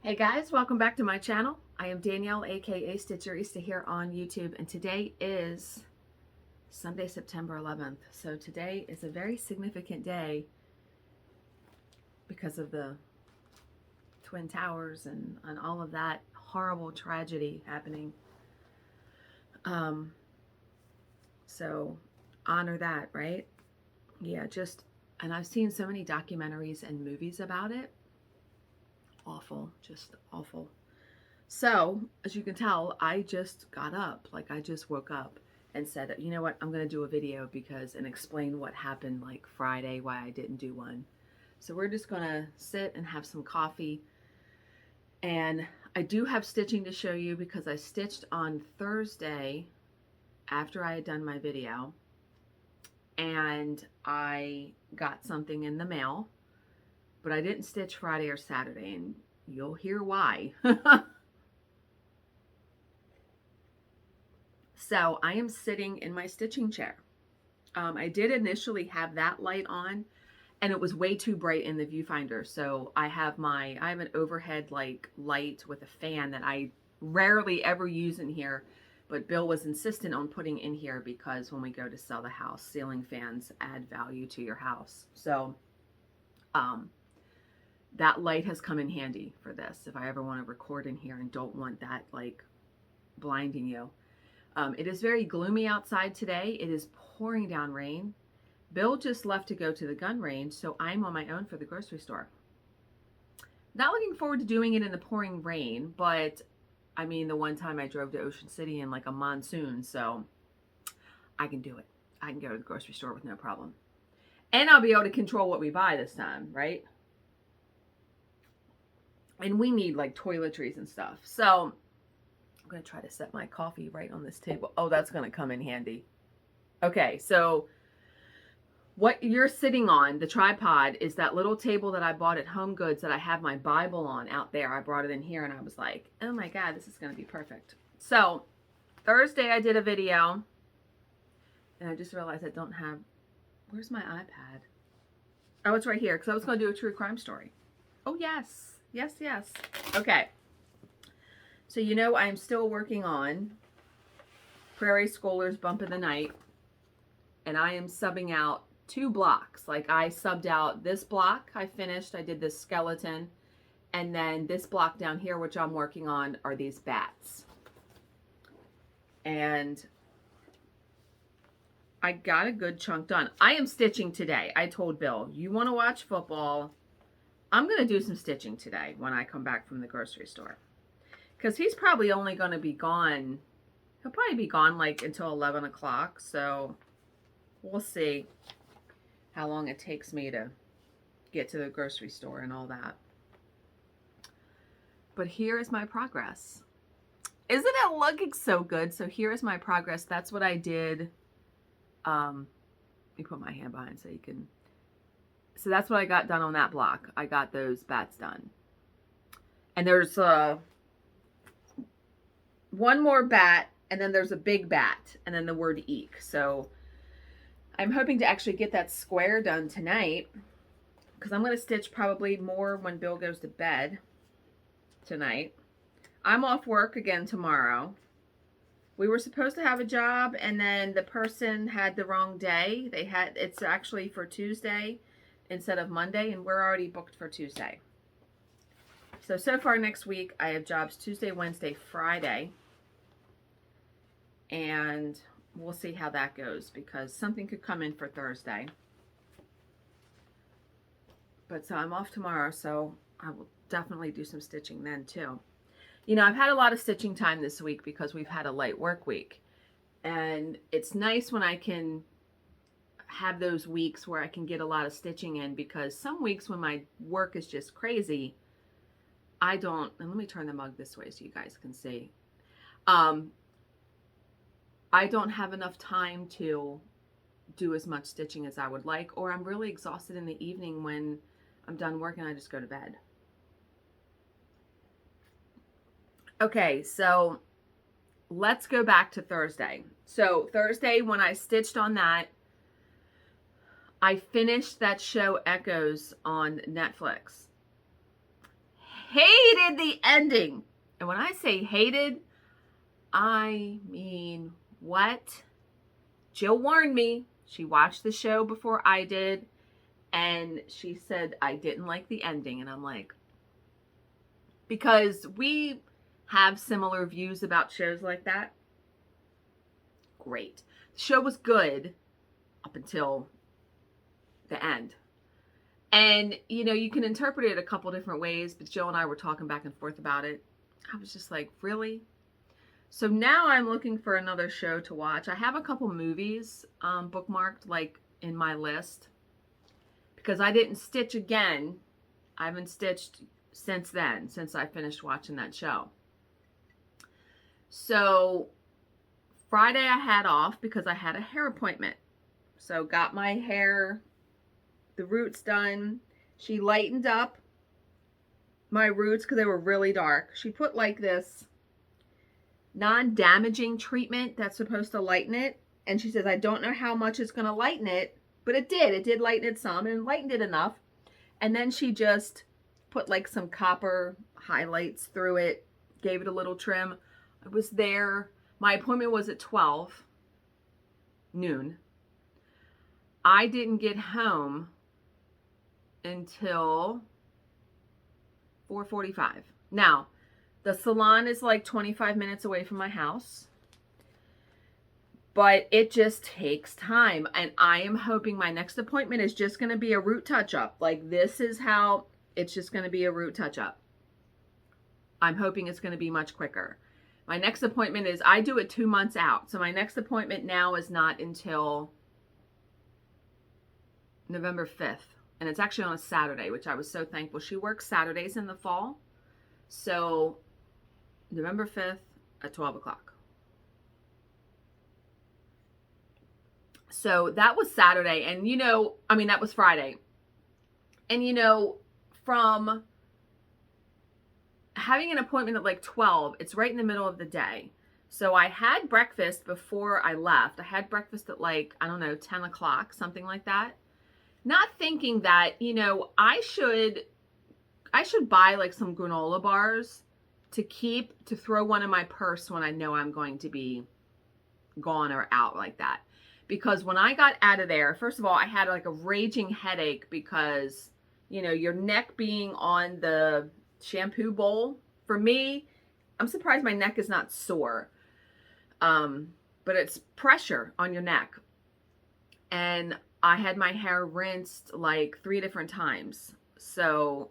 Hey guys, welcome back to my channel. I am Danielle, aka Stitcherista, here on YouTube, and today is Sunday, September 11th. So today is a very significant day because of the Twin Towers and all of that horrible tragedy happening. So honor that, right? Yeah, and I've seen so many documentaries and movies about it. Awful, just awful. So, as you can tell, I just got up, like I just woke up and said, you know what, I'm going to do a video and explain what happened like Friday, why I didn't do one. So we're just going to sit and have some coffee. And I do have stitching to show you because I stitched on Thursday after I had done my video. And I got something in the mail, but I didn't stitch Friday or Saturday, and you'll hear why. So I am sitting in my stitching chair. I did initially have that light on, and it was way too bright in the viewfinder. So I have an overhead like light with a fan that I rarely ever use in here, but Bill was insistent on putting in here because when we go to sell the house, ceiling fans add value to your house. So that light has come in handy for this if I ever want to record in here and don't want that like blinding you. It is very gloomy outside today. It is pouring down rain. Bill just left to go to the gun range, so I'm on my own for the grocery store. Not looking forward to doing it in the pouring rain, but I mean, the one time I drove to Ocean City in like a monsoon, so I can do it. I can go to the grocery store with no problem. And I'll be able to control what we buy this time, right? And we need like toiletries and stuff. So I'm going to try to set my coffee right on this table. Oh, that's going to come in handy. Okay, so what you're sitting on, the tripod, is that little table that I bought at Home Goods that I have my Bible on out there. I brought it in here and I was like, oh my God, this is going to be perfect. So Thursday I did a video and I just realized I don't have, where's my iPad? Oh, it's right here because I was going to do a true crime story. Oh, yes. Yes, yes. Okay. So you know I'm still working on Prairie Scholar's Bump of the Night, and I am subbing out 2 blocks. Like I subbed out this block, I finished, I did this skeleton, and then this block down here, which I'm working on, are these bats. And I got a good chunk done. I am stitching today. I told Bill, you want to watch football? I'm going to do some stitching today when I come back from the grocery store. Because he's probably only going to be gone. He'll probably be gone like until 11 o'clock. So we'll see how long it takes me to get to the grocery store and all that. But here is my progress. Isn't it looking so good? So here is my progress. That's what I did. Let me put my hand behind so you can. So that's what I got done on that block. I got those bats done. And there's one more bat, and then there's a big bat, and then the word eek. So I'm hoping to actually get that square done tonight because I'm going to stitch probably more when Bill goes to bed tonight. I'm off work again tomorrow. We were supposed to have a job, and then the person had the wrong day. It's actually for Tuesday instead of Monday, and we're already booked for Tuesday. So far next week, I have jobs Tuesday, Wednesday, Friday. And we'll see how that goes because something could come in for Thursday. But so I'm off tomorrow, so I will definitely do some stitching then too. You know, I've had a lot of stitching time this week because we've had a light work week. And it's nice when I can have those weeks where I can get a lot of stitching in because some weeks when my work is just crazy, I don't, and let me turn the mug this way so you guys can see. I don't have enough time to do as much stitching as I would like, or I'm really exhausted in the evening when I'm done working, I just go to bed. Okay, so let's go back to Thursday. So Thursday, when I stitched on that, I finished that show Echoes on Netflix. Hated hated the ending. And when I say hated, I mean what? Jill warned me. She watched the show before I did, and she said I didn't like the ending. And I'm like, because we have similar views about shows like that. Great. The show was good up until the end. And, you know, you can interpret it a couple different ways, but Jill and I were talking back and forth about it. I was just like, really? So now I'm looking for another show to watch. I have a couple movies bookmarked, like, in my list. Because I didn't stitch again. I haven't stitched since then, since I finished watching that show. So Friday I had off because I had a hair appointment. So got my hair, the roots done. She lightened up my roots because they were really dark. She put like this non-damaging treatment that's supposed to lighten it. And she says, I don't know how much it's going to lighten it, but it did. It did lighten it some and lightened it enough. And then she just put like some copper highlights through it, gave it a little trim. I was there. My appointment was at 12 noon. I didn't get home until 4:45. Now, the salon is like 25 minutes away from my house, but it just takes time. And I am hoping my next appointment is just going to be a root touch-up. Like, this is how it's just going to be a root touch-up. I'm hoping it's going to be much quicker. My next appointment is, I do it 2 months out. So my next appointment now is not until November 5th. And it's actually on a Saturday, which I was so thankful. She works Saturdays in the fall. So November 5th at 12 o'clock. So that was Saturday. And, you know, I mean, that was Friday. And, you know, from having an appointment at like 12, it's right in the middle of the day. So I had breakfast before I left. I had breakfast at like, I don't know, 10 o'clock, something like that. Not thinking that, you know, I should buy like some granola bars to throw one in my purse when I know I'm going to be gone or out like that. Because when I got out of there, first of all, I had like a raging headache because, you know, your neck being on the shampoo bowl. For me, I'm surprised my neck is not sore. But it's pressure on your neck. And I had my hair rinsed like 3 different times. So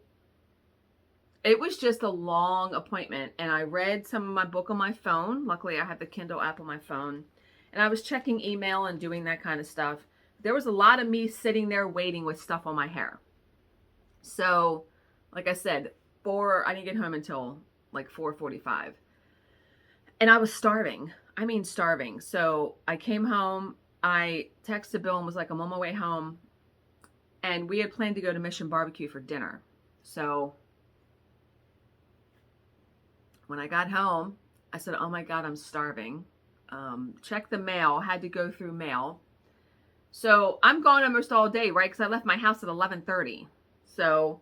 it was just a long appointment. And I read some of my book on my phone. Luckily, I have the Kindle app on my phone. And I was checking email and doing that kind of stuff. There was a lot of me sitting there waiting with stuff on my hair. So, like I said, I didn't get home until like 4:45. And I was starving. I mean, starving. So I came home. I texted Bill and was like, I'm on my way home. And we had planned to go to Mission Barbecue for dinner. So when I got home, I said, oh my God, I'm starving. Check the mail. Had to go through mail. So I'm gone almost all day, right? Because I left my house at 11:30. So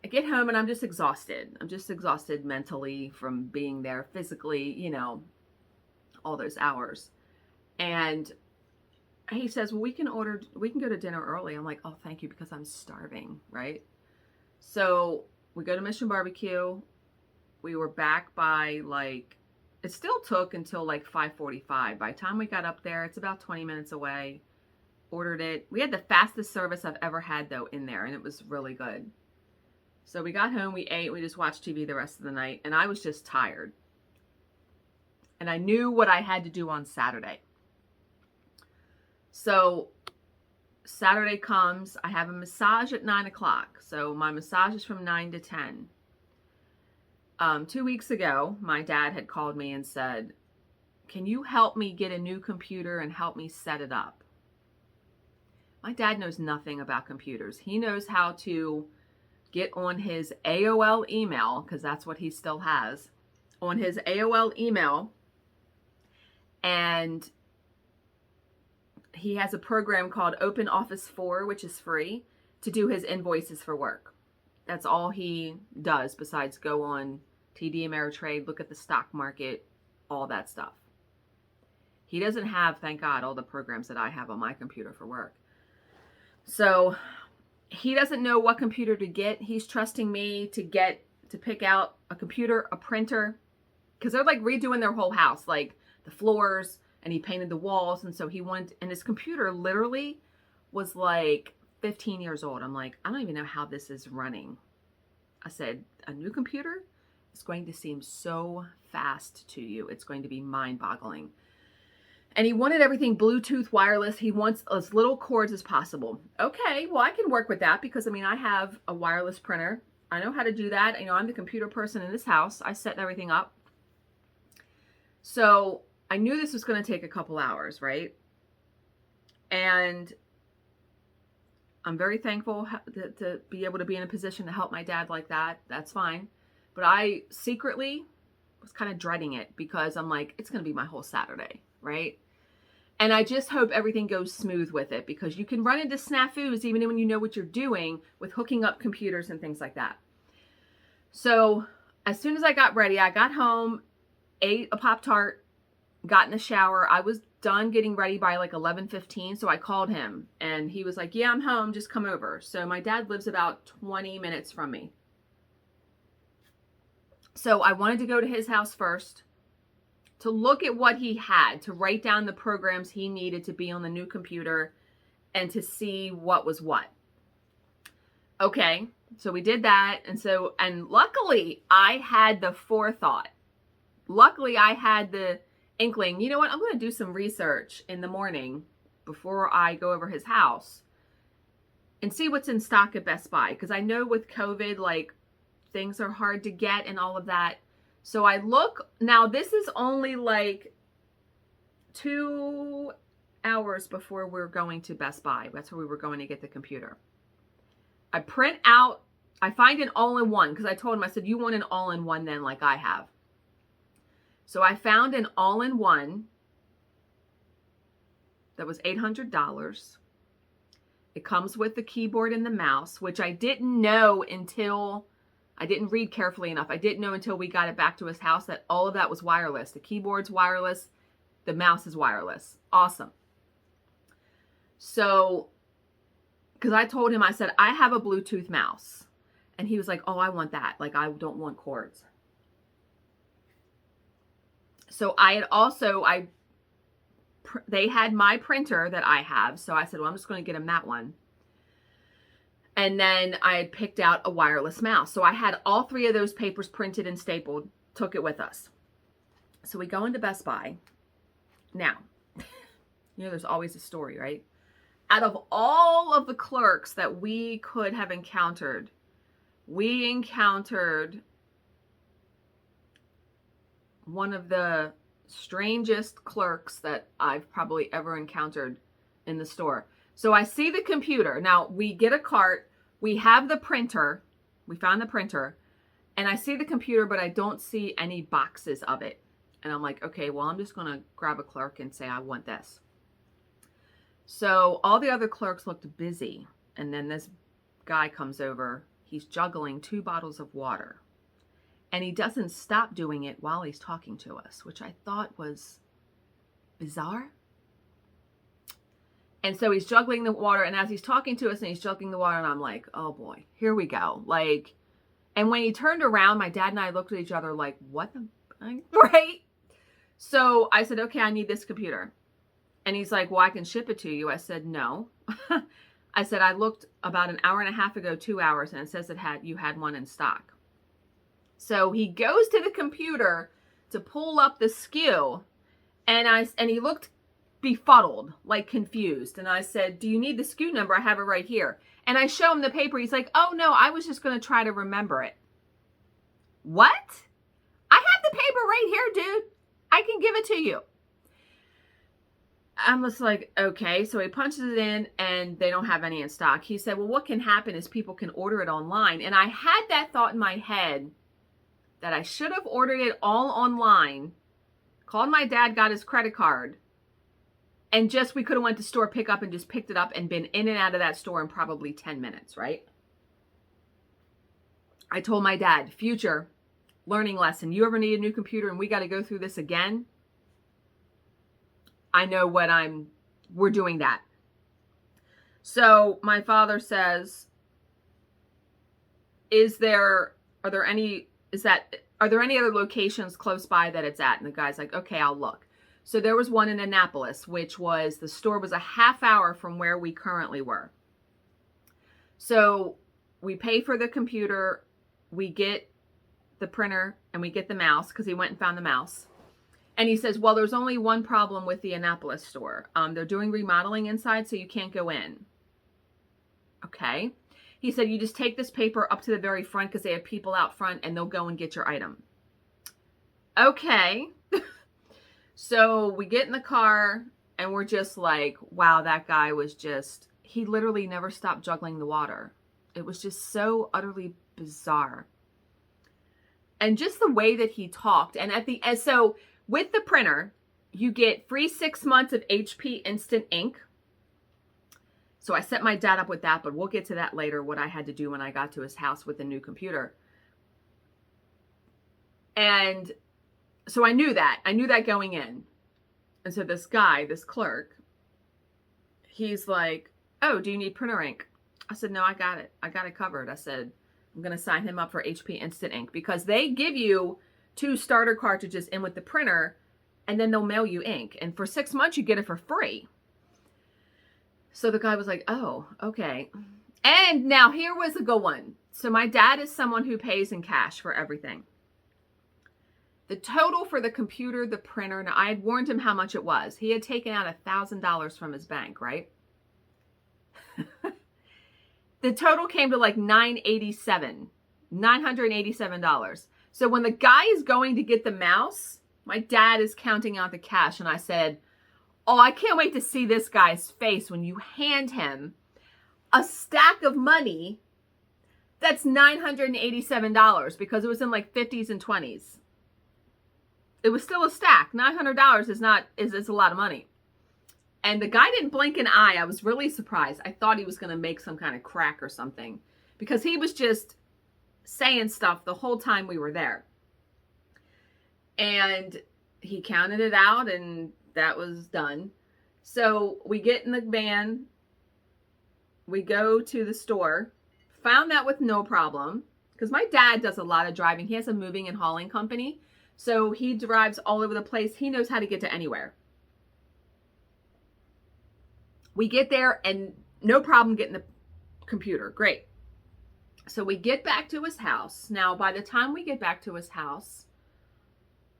I get home and I'm just exhausted. I'm just exhausted mentally from being there, physically, you know, all those hours. And he says, well, we can go to dinner early. I'm like, oh, thank you, because I'm starving, right? So we go to Mission Barbecue. We were back by like, it still took until like 5:45. By the time we got up there, it's about 20 minutes away. Ordered it. We had the fastest service I've ever had though in there, and it was really good. So we got home, we ate, we just watched TV the rest of the night, and I was just tired. And I knew what I had to do on Saturday. So Saturday comes, I have a massage at 9 o'clock. So my massage is from 9 to 10. 2 weeks ago, my dad had called me and said, can you help me get a new computer and help me set it up? My dad knows nothing about computers. He knows how to get on his AOL email, because that's what he still has, on his AOL email, and he has a program called Open Office 4, which is free, to do his invoices for work. That's all he does besides go on TD Ameritrade, look at the stock market, all that stuff. He doesn't have, thank God, all the programs that I have on my computer for work. So he doesn't know what computer to get. He's trusting me to pick out a computer, a printer, because they're like redoing their whole house, like the floors, and he painted the walls. And so and his computer literally was like 15 years old. I'm like, I don't even know how this is running. I said, a new computer is going to seem so fast to you. It's going to be mind-boggling. And he wanted everything Bluetooth wireless. He wants as little cords as possible. Okay, well, I can work with that because, I mean, I have a wireless printer. I know how to do that. You know, I'm the computer person in this house. I set everything up. So I knew this was going to take a couple hours, right? And I'm very thankful to be able to be in a position to help my dad like that. That's fine. But I secretly was kind of dreading it because I'm like, it's going to be my whole Saturday, right? And I just hope everything goes smooth with it, because you can run into snafus even when you know what you're doing with hooking up computers and things like that. So as soon as I got ready, I got home, ate a Pop-Tart, got in the shower. I was done getting ready by like 11:15. So I called him and he was like, yeah, I'm home. Just come over. So my dad lives about 20 minutes from me. So I wanted to go to his house first to look at what he had, to write down the programs he needed to be on the new computer and to see what was what. Okay, so we did that. And luckily I had the forethought. Luckily I had the inkling, you know what, I'm going to do some research in the morning before I go over his house and see what's in stock at Best Buy. Because I know with COVID, like, things are hard to get and all of that. So I look, now this is only like 2 hours before we're going to Best Buy. That's where we were going to get the computer. I print out, I find an all-in-one, because I told him, I said, you want an all-in-one then like I have. So I found an all-in-one that was $800. It comes with the keyboard and the mouse, which I didn't know until, I didn't read carefully enough. I didn't know until we got it back to his house that all of that was wireless. The keyboard's wireless. The mouse is wireless. Awesome. So, because I told him, I said, I have a Bluetooth mouse. And he was like, oh, I want that. Like, I don't want cords. So I had also, they had my printer that I have. So I said, well, I'm just going to get him that one. And then I had picked out a wireless mouse. So I had all 3 of those papers printed and stapled, took it with us. So we go into Best Buy. Now, you know, there's always a story, right? Out of all of the clerks that we could have encountered, we encountered one of the strangest clerks that I've probably ever encountered in the store. So I see the computer. Now we get a cart. We have the printer. We found the printer. And I see the computer, but I don't see any boxes of it. And I'm like, okay, well, I'm just going to grab a clerk and say, I want this. So all the other clerks looked busy. And then this guy comes over. He's juggling 2 bottles of water. And he doesn't stop doing it while he's talking to us, which I thought was bizarre. And so he's juggling the water, and as he's talking to us and he's juggling the water, and I'm like, oh boy, here we go. Like, and when he turned around, my dad and I looked at each other like, what the, right? So I said, okay, I need this computer. And he's like, well, I can ship it to you. I said, no. I said, I looked about an hour and a half ago, 2 hours, and it says you had one in stock. So he goes to the computer to pull up the SKU, and he looked befuddled, like confused. And I said, do you need the SKU number? I have it right here. And I show him the paper. He's like, oh no, I was just going to try to remember it. What? I have the paper right here, dude. I can give it to you. I'm just like, okay. So he punches it in and they don't have any in stock. He said, well, what can happen is people can order it online. And I had that thought in my head that I should have ordered it all online, called my dad, got his credit card, and we could have went to store pickup and just picked it up and been in and out of that store in probably 10 minutes, right? I told my dad, future learning lesson, you ever need a new computer and we got to go through this again, I know what we're doing that. So my father says, are there any other locations close by that it's at? And the guy's like, okay, I'll look. So there was one in Annapolis, the store was a half hour from where we currently were. So we pay for the computer, we get the printer, and we get the mouse, because he went and found the mouse. And he says, well, there's only one problem with the Annapolis store. They're doing remodeling inside, so you can't go in. Okay. He said, you just take this paper up to the very front because they have people out front and they'll go and get your item. Okay. So we get in the car and we're just like, wow, that guy he literally never stopped juggling the water. It was just so utterly bizarre. And just the way that he talked. And so with the printer, you get free 6 months of HP Instant Ink. So I set my dad up with that, but we'll get to that later, what I had to do when I got to his house with the new computer. And so I knew that. I knew that going in. And so this clerk, he's like, oh, do you need printer ink? I said, no, I got it. I got it covered. I said, I'm going to sign him up for HP Instant Ink because they give you 2 starter cartridges in with the printer and then they'll mail you ink. And for 6 months, you get it for free. So the guy was like, oh, okay. And now here was a good one. So my dad is someone who pays in cash for everything. The total for the computer, the printer, now I had warned him how much it was. He had taken out $1,000 from his bank, right? The total came to like $987. So when the guy is going to get the mouse, my dad is counting out the cash. And I said, oh, I can't wait to see this guy's face when you hand him a stack of money that's $987 because it was in like 50s and 20s. It was still a stack. $900 is a lot of money. And the guy didn't blink an eye. I was really surprised. I thought he was going to make some kind of crack or something because he was just saying stuff the whole time we were there. And he counted it out and that was done. So we get in the van, we go to the store, found that with no problem because my dad does a lot of driving. He has a moving and hauling company. So he drives all over the place. He knows how to get to anywhere. We get there and no problem getting the computer. Great. So we get back to his house. Now, by the time we get back to his house,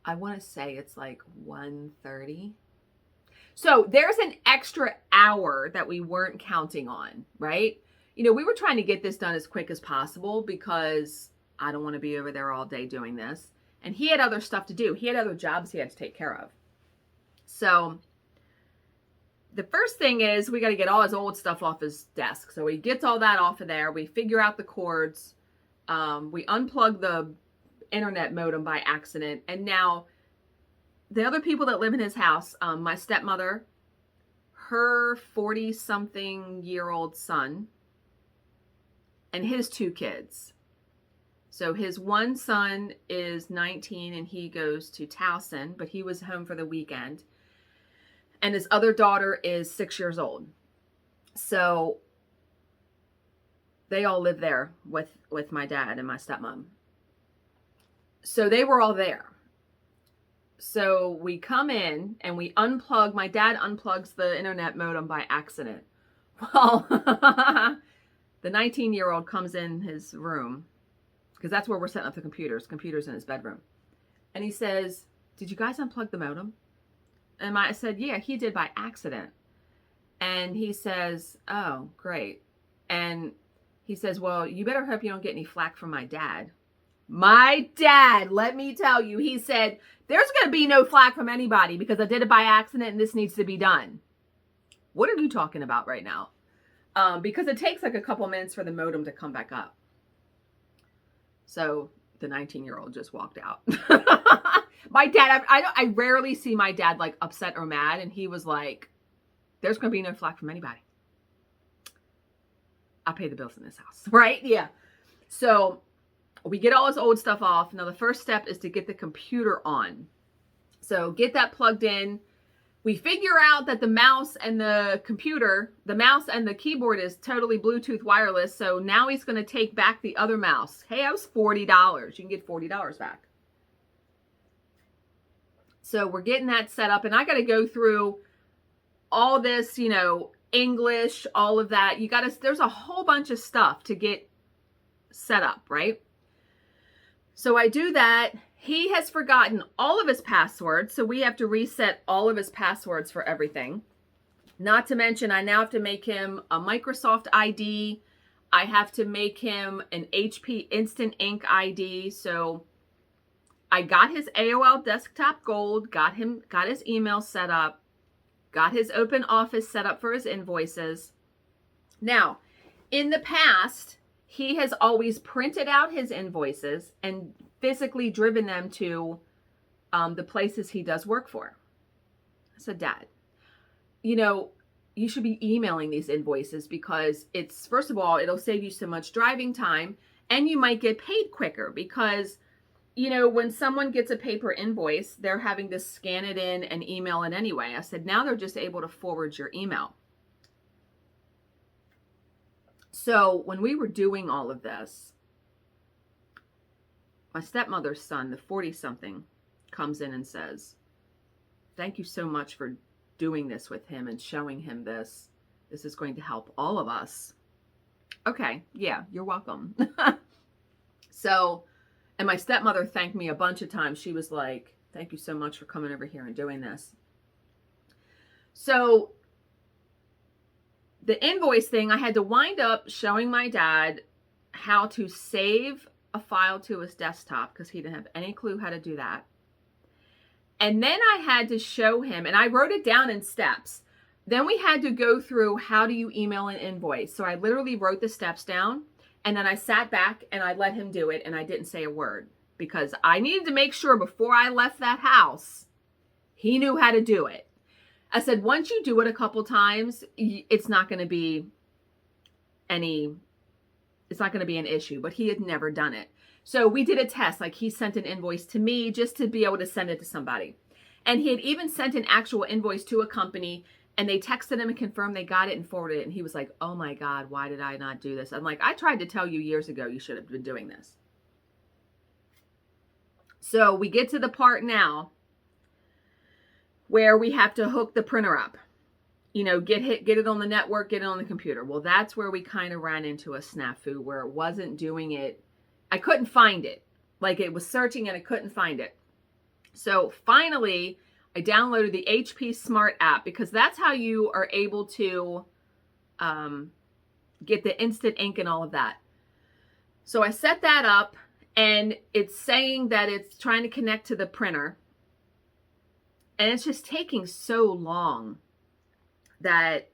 I want to say it's like 1:30. So there's an extra hour that we weren't counting on, right? You know, we were trying to get this done as quick as possible because I don't want to be over there all day doing this. And he had other stuff to do. He had other jobs he had to take care of. So the first thing is we got to get all his old stuff off his desk. So he gets all that off of there. We figure out the cords. We unplug the internet modem by accident. And now the other people that live in his house, my stepmother, her 40-something-year-old son, and his 2 kids. So his one son is 19 and he goes to Towson, but he was home for the weekend. And his other daughter is 6 years old. So they all live there with my dad and my stepmom. So they were all there. So we come in and we unplug. My dad unplugs the internet modem by accident. Well, the 19-year-old comes in his room because that's where we're setting up the computers. Computers in his bedroom. And he says, did you guys unplug the modem? And I said, yeah, he did by accident. And he says, oh, great. And he says, well, you better hope you don't get any flack from my dad. My dad, let me tell you, he said, there's going to be no flack from anybody because I did it by accident and this needs to be done. What are you talking about right now? Because it takes like a couple minutes for the modem to come back up. So the 19-year-old just walked out. My dad, I rarely see my dad like upset or mad. And he was like, there's going to be no flack from anybody. I pay the bills in this house, right? Yeah. So we get all his old stuff off. Now the first step is to get the computer on. So get that plugged in. We figure out that the mouse and the computer, the mouse and the keyboard is totally Bluetooth wireless. So now he's going to take back the other mouse. Hey, that was $40. You can get $40 back. So we're getting that set up, and I got to go through all this, you know, English, all of that. You got to, there's a whole bunch of stuff to get set up, right? So I do that. He has forgotten all of his passwords, so we have to reset all of his passwords for everything. Not to mention, I now have to make him a Microsoft ID. I have to make him an HP Instant Ink ID. So I got his AOL Desktop Gold, got his email set up, got his Open Office set up for his invoices. Now, in the past, he has always printed out his invoices and physically driven them to the places he does work for. I said, Dad, you know, you should be emailing these invoices because it's, first of all, it'll save you so much driving time, and you might get paid quicker because, you know, when someone gets a paper invoice, they're having to scan it in and email it anyway. I said, now they're just able to forward your email. So when we were doing all of this, my stepmother's son, the 40-something, comes in and says, thank you so much for doing this with him and showing him this. This is going to help all of us. Okay, yeah, you're welcome. So, and my stepmother thanked me a bunch of times. She was like, thank you so much for coming over here and doing this. So the invoice thing, I had to wind up showing my dad how to save a file to his desktop because he didn't have any clue how to do that. And then I had to show him, and I wrote it down in steps. Then we had to go through, how do you email an invoice? So I literally wrote the steps down, and then I sat back and I let him do it, and I didn't say a word because I needed to make sure before I left that house, he knew how to do it. I said, once you do it a couple times, it's not going to be it's not going to be an issue, but he had never done it. So we did a test, like he sent an invoice to me just to be able to send it to somebody. And he had even sent an actual invoice to a company, and they texted him and confirmed they got it and forwarded it. And he was like, oh my God, why did I not do this? I'm like, I tried to tell you years ago you should have been doing this. So we get to the part now where we have to hook the printer up. You know, get it on the network, get it on the computer. Well, that's where we kind of ran into a snafu where it wasn't doing it. I couldn't find it. Like, it was searching and I couldn't find it. So finally, I downloaded the HP Smart app because that's how you are able to get the instant ink and all of that. So I set that up, and it's saying that it's trying to connect to the printer. And it's just taking so long that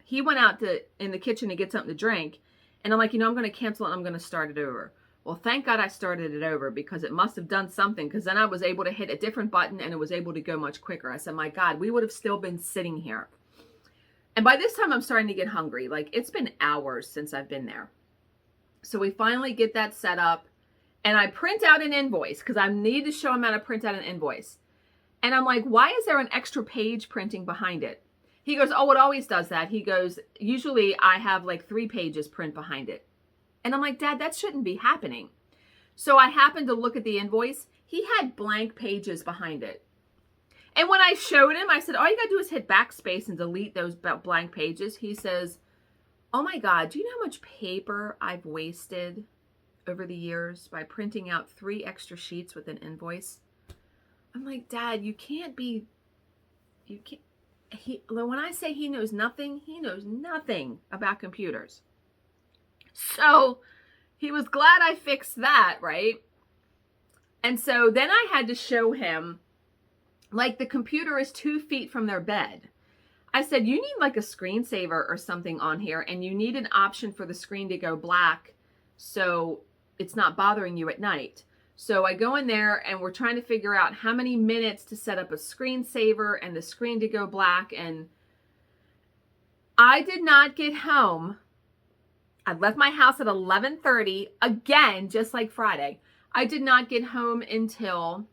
he went out in the kitchen to get something to drink. And I'm like, you know, I'm going to cancel it and I'm going to start it over. Well, thank God I started it over because it must have done something, because then I was able to hit a different button and it was able to go much quicker. I said, my God, we would have still been sitting here. And by this time I'm starting to get hungry. Like, it's been hours since I've been there. So we finally get that set up, and I print out an invoice because I need to show him how to print out an invoice. And I'm like, why is there an extra page printing behind it? He goes, oh, it always does that. He goes, usually I have like 3 pages print behind it. And I'm like, Dad, that shouldn't be happening. So I happened to look at the invoice. He had blank pages behind it. And when I showed him, I said, all you got to do is hit backspace and delete those blank pages. He says, oh my God, do you know how much paper I've wasted over the years by printing out 3 extra sheets with an invoice? I'm like, Dad, you can't. When I say he knows nothing about computers. So he was glad I fixed that, right? And so then I had to show him, like, the computer is 2 feet from their bed. I said, you need like a screensaver or something on here, and you need an option for the screen to go black so it's not bothering you at night. So I go in there and we're trying to figure out how many minutes to set up a screensaver and the screen to go black. And I did not get home. I left my house at 11:30, again, just like Friday. I did not get home until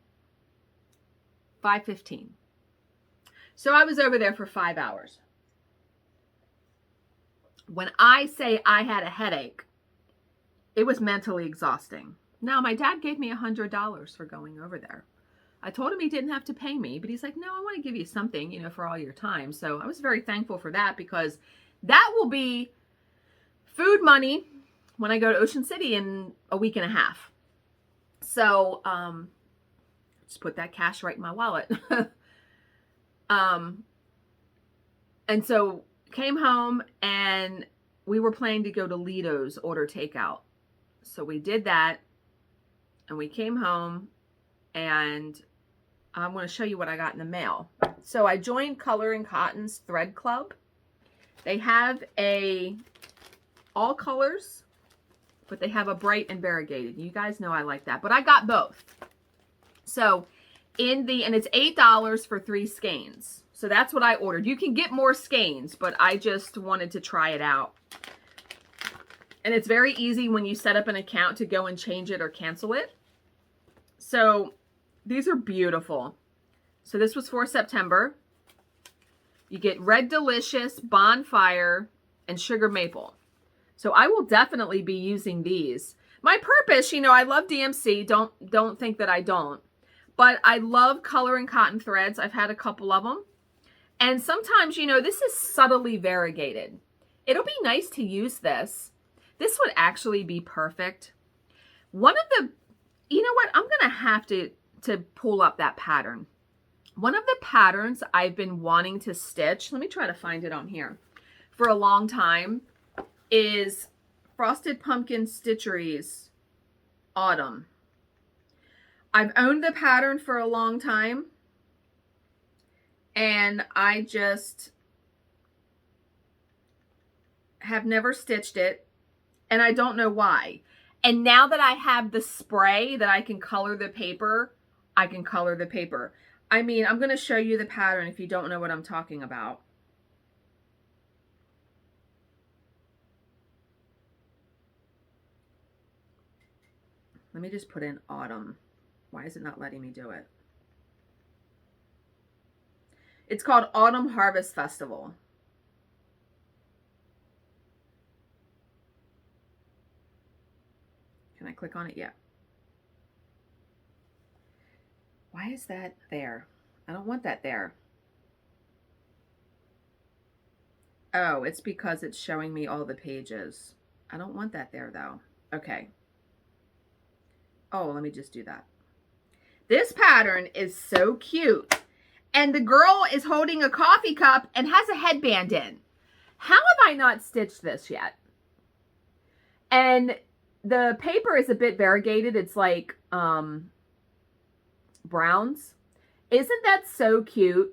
5:15. So I was over there for 5 hours. When I say I had a headache, it was mentally exhausting. Now, my dad gave me $100 for going over there. I told him he didn't have to pay me, but he's like, no, I want to give you something, you know, for all your time. So I was very thankful for that, because that will be food money when I go to Ocean City in a week and a half. So, just put that cash right in my wallet. And so came home and we were planning to go to Lido's, order takeout. So we did that and we came home, and I'm going to show you what I got in the mail. So I joined Color and Cotton's Thread Club. They have all colors, but they have a bright and variegated. You guys know I like that, but I got both. So and it's $8 for 3 skeins. So that's what I ordered. You can get more skeins, but I just wanted to try it out. And it's very easy when you set up an account to go and change it or cancel it. So these are beautiful. So this was for September. You get Red Delicious, Bonfire, and Sugar Maple. So I will definitely be using these. My purpose, you know, I love DMC. Don't think that I don't. But I love Color and Cotton threads. I've had a couple of them. And sometimes, you know, this is subtly variegated. It'll be nice to use this. This would actually be perfect. One of the, you know what? I'm going to have to pull up that pattern. One of the patterns I've been wanting to stitch, let me try to find it on here, for a long time, is Frosted Pumpkin Stitcheries Autumn. I've owned the pattern for a long time, and I just have never stitched it, and I don't know why. And now that I have the spray that I can color the paper, I can color the paper. I mean, I'm going to show you the pattern if you don't know what I'm talking about. Let me just put in autumn. Why is it not letting me do it? It's called Autumn Harvest Festival. Can I click on it? Yeah. Why is that there? I don't want that there. Oh, it's because it's showing me all the pages. I don't want that there though. Okay. Oh, let me just do that. This pattern is so cute. And the girl is holding a coffee cup and has a headband in. How have I not stitched this yet? And the paper is a bit variegated. It's like browns. Isn't that so cute?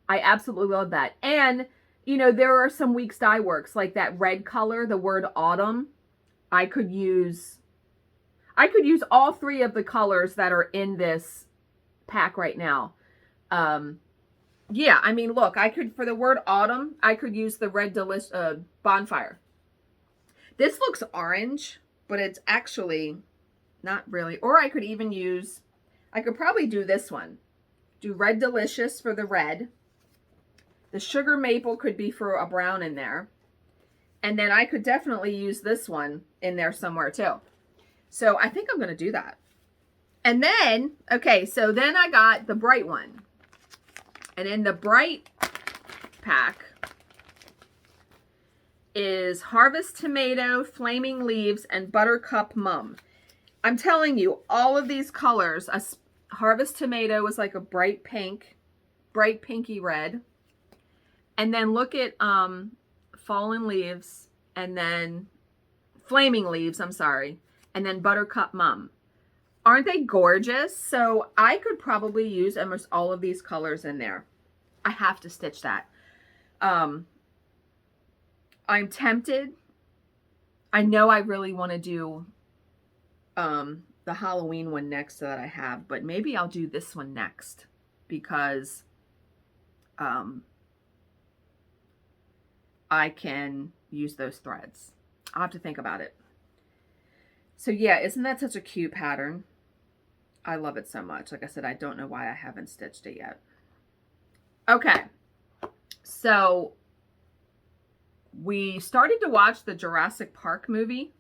I absolutely love that. And, you know, there are some weeks dye works, like that red color, the word autumn. I could use all 3 of the colors that are in this pack right now. Yeah, I mean, look, I could, for the word autumn, I could use the Red Delicious Bonfire. This looks orange, but it's actually not really. Or I could even use, I could probably do this one. Do Red Delicious for the red. The Sugar Maple could be for a brown in there. And then I could definitely use this one in there somewhere too. So I think I'm going to do that. And then, okay, so then I got the bright one. And in the bright pack is Harvest Tomato, Flaming Leaves, and Buttercup Mum. I'm telling you, all of these colors, Harvest Tomato was like a bright pink, bright pinky red. And then look at Fallen Leaves, and then Flaming Leaves, I'm sorry, and then Buttercup Mum. Aren't they gorgeous? So I could probably use almost all of these colors in there. I have to stitch that. I'm tempted. I know I really want to do the Halloween one next that I have, but maybe I'll do this one next because I can use those threads. I'll have to think about it. So yeah, isn't that such a cute pattern? I love it so much. Like I said, I don't know why I haven't stitched it yet. Okay, so we started to watch the Jurassic Park movie,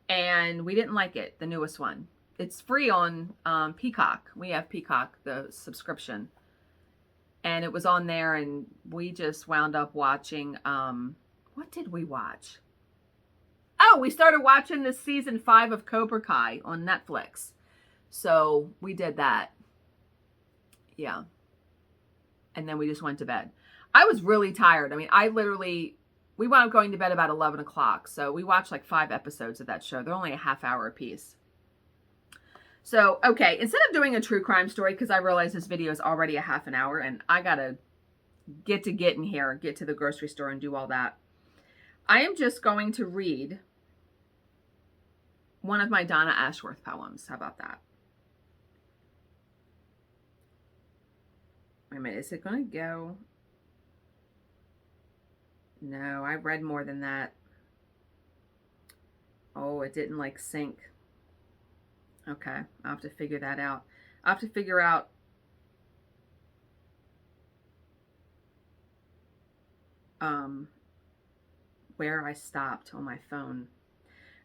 and we didn't like it, the newest one. It's free on Peacock. We have Peacock, the subscription. And it was on there, and we just wound up watching, what did we watch? Oh, we started watching the season 5 of Cobra Kai on Netflix. So we did that. Yeah. And then we just went to bed. I was really tired. I mean, we wound up going to bed about 11 o'clock. So we watched like 5 episodes of that show. They're only a half hour apiece. So, okay, instead of doing a true crime story, because I realize this video is already a half an hour and I got to get in here, get to the grocery store and do all that, I am just going to read one of my Donna Ashworth poems. How about that? Wait a minute, is it going to go? No, I read more than that. Oh, it didn't like sync. Okay, I'll have to figure that out. I'll have to figure out where I stopped on my phone.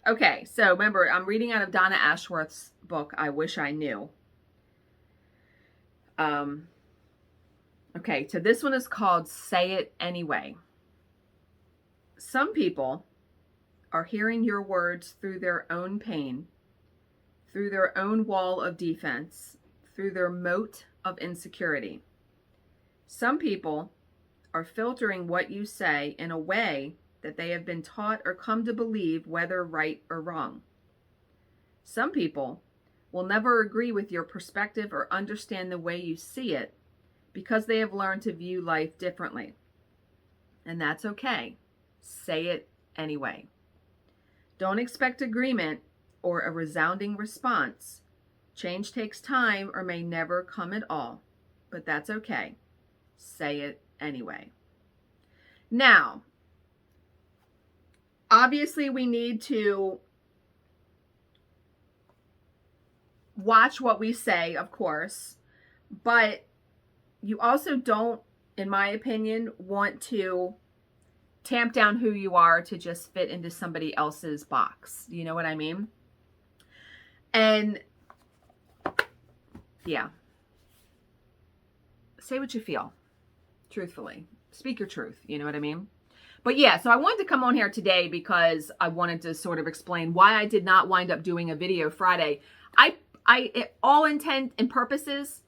Okay, so remember, I'm reading out of Donna Ashworth's book, I Wish I Knew. Okay, so this one is called Say It Anyway. Some people are hearing your words through their own pain, through their own wall of defense, through their moat of insecurity. Some people are filtering what you say in a way that they have been taught or come to believe, whether right or wrong. Some people will never agree with your perspective or understand the way you see it because they have learned to view life differently. And that's okay. Say it anyway. Don't expect agreement or a resounding response. Change takes time or may never come at all, but that's okay. Say it anyway. Now, obviously we need to watch what we say, of course, but you also don't, in my opinion, want to tamp down who you are to just fit into somebody else's box. You know what I mean? And yeah, say what you feel, truthfully. Speak your truth, you know what I mean? But yeah, so I wanted to come on here today because I wanted to sort of explain why I did not wind up doing a video Friday. All intent and purposes,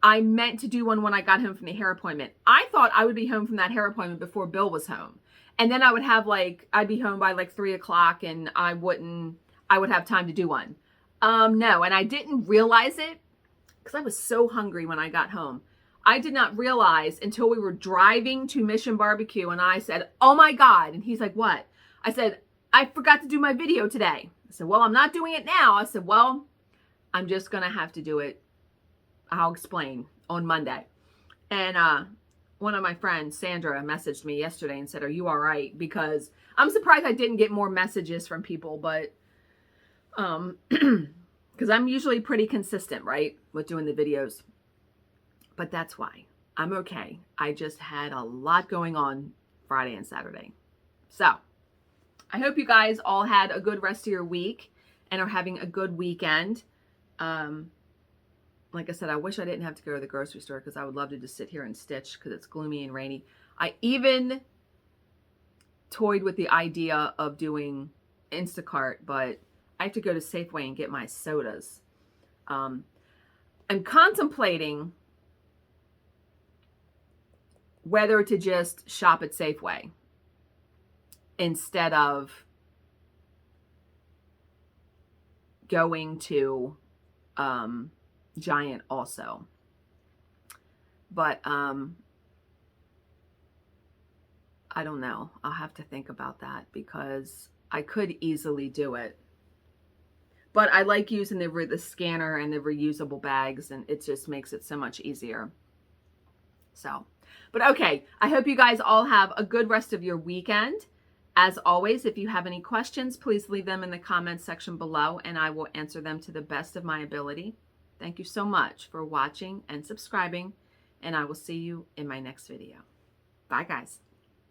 I meant to do one when I got home from the hair appointment. I thought I would be home from that hair appointment before Bill was home. And then I would have I'd be home by 3 o'clock and I would have time to do one. No, and I didn't realize it because I was so hungry when I got home. I did not realize until we were driving to Mission Barbecue and I said, oh my God. And he's like, what? I said, I forgot to do my video today. I said, well, I'm not doing it now. I said, well, I'm just going to have to do it. I'll explain on Monday. And one of my friends, Sandra, messaged me yesterday and said, are you all right? Because I'm surprised I didn't get more messages from people, but because I'm usually pretty consistent, right, with doing the videos. But that's why. I'm okay. I just had a lot going on Friday and Saturday. So I hope you guys all had a good rest of your week and are having a good weekend. Like I said, I wish I didn't have to go to the grocery store because I would love to just sit here and stitch because it's gloomy and rainy. I even toyed with the idea of doing Instacart, but I have to go to Safeway and get my sodas. I'm contemplating whether to just shop at Safeway instead of going to Giant also. But I don't know. I'll have to think about that because I could easily do it. But I like using the scanner and the reusable bags, and it just makes it so much easier. So, but okay, I hope you guys all have a good rest of your weekend. As always, if you have any questions, please leave them in the comments section below and I will answer them to the best of my ability. Thank you so much for watching and subscribing, and I will see you in my next video. Bye, guys.